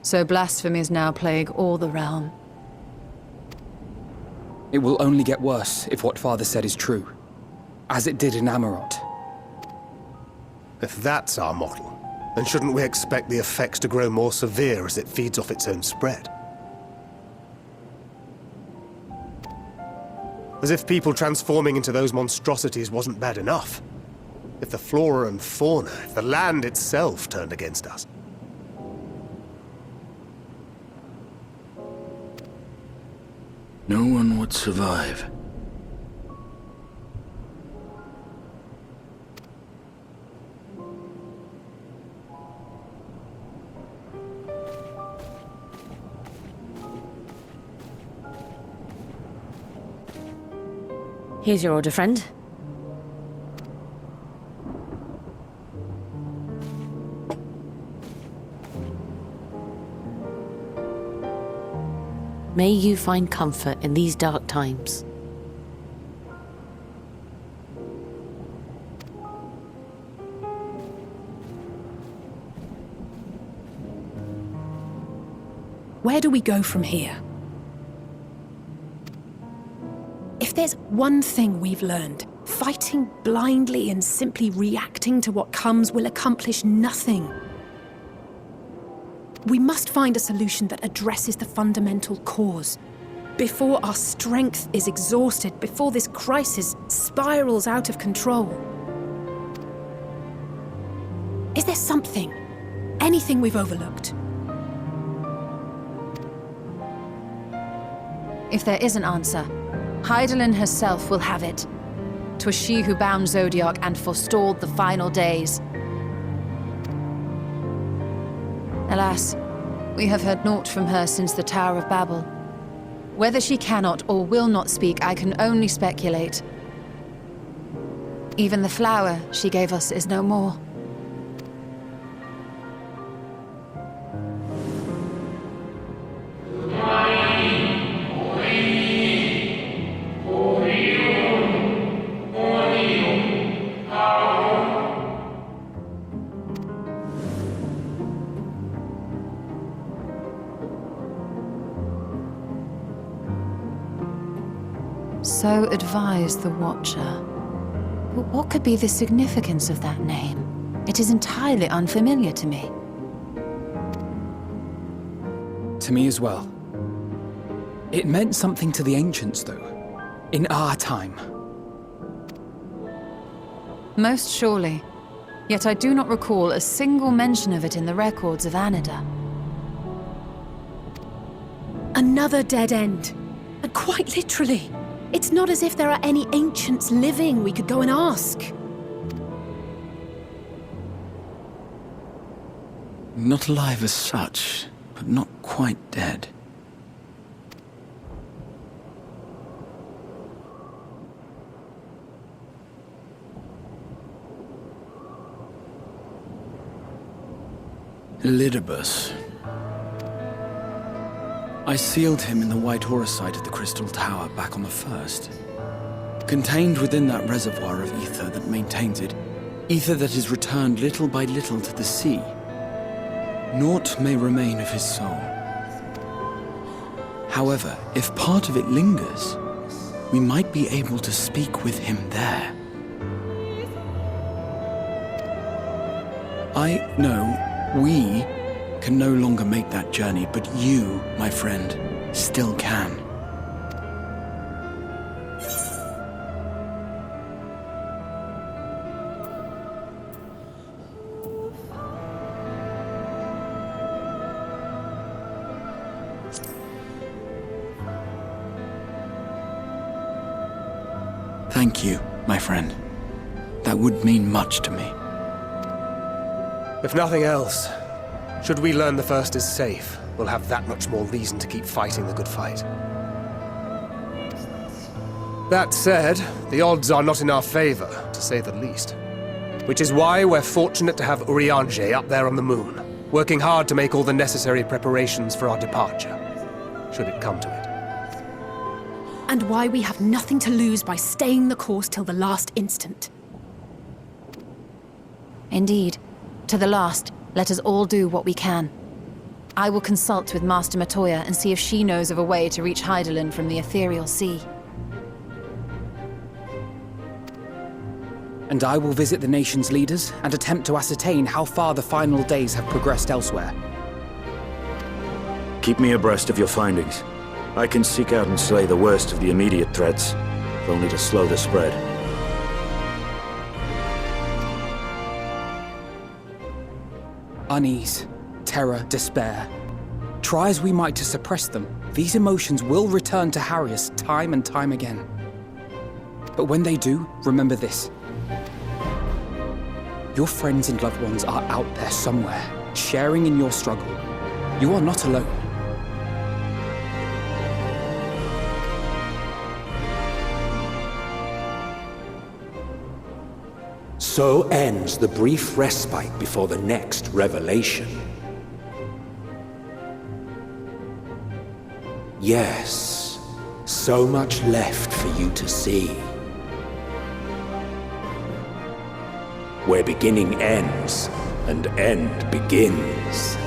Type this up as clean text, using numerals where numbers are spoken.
So blasphemies now plague all the realm. It will only get worse if what Father said is true. As it did in Amarot. If that's our model, then shouldn't we expect the effects to grow more severe as it feeds off its own spread? As if people transforming into those monstrosities wasn't bad enough. If the flora and fauna, if the land itself turned against us. No one would survive. Here's your order, friend. May you find comfort in these dark times. Where do we go from here? If there's one thing we've learned, fighting blindly and simply reacting to what comes will accomplish nothing. We must find a solution that addresses the fundamental cause. Before our strength is exhausted, before this crisis spirals out of control. Is there something, anything we've overlooked? If there is an answer, Hydaelyn herself will have it. 'Twas she who bound Zodiac and forestalled the final days. Alas, we have heard naught from her since the Tower of Babel. Whether she cannot or will not speak, I can only speculate. Even the flower she gave us is no more. So advised the Watcher. But what could be the significance of that name? It is entirely unfamiliar to me. To me as well. It meant something to the ancients, though. In our time. Most surely. Yet I do not recall a single mention of it in the records of Anida. Another dead end. And quite literally. It's not as if there are any ancients living we could go and ask. Not alive as such, but not quite dead. Elidibus. I sealed him in the White Auracite of the Crystal Tower back on the first. Contained within that reservoir of ether that maintains it, ether that is returned little by little to the sea. Naught may remain of his soul. However, if part of it lingers, we might be able to speak with him there. I know we can no longer make that journey, but you, my friend, still can. Thank you, my friend. That would mean much to me. If nothing else, should we learn the first is safe, we'll have that much more reason to keep fighting the good fight. That said, the odds are not in our favor, to say the least. Which is why we're fortunate to have Urianger up there on the moon, working hard to make all the necessary preparations for our departure, should it come to it. And why we have nothing to lose by staying the course till the last instant. Indeed. To the last, let us all do what we can. I will consult with Master Matoya and see if she knows of a way to reach Hydaelyn from the Ethereal Sea. And I will visit the nation's leaders and attempt to ascertain how far the final days have progressed elsewhere. Keep me abreast of your findings. I can seek out and slay the worst of the immediate threats, if only to slow the spread. Unease, terror, despair. Try as we might to suppress them, these emotions will return to harry us time and time again. But when they do, remember this. Your friends and loved ones are out there somewhere, sharing in your struggle. You are not alone. So ends the brief respite before the next revelation. Yes, so much left for you to see. Where beginning ends and end begins.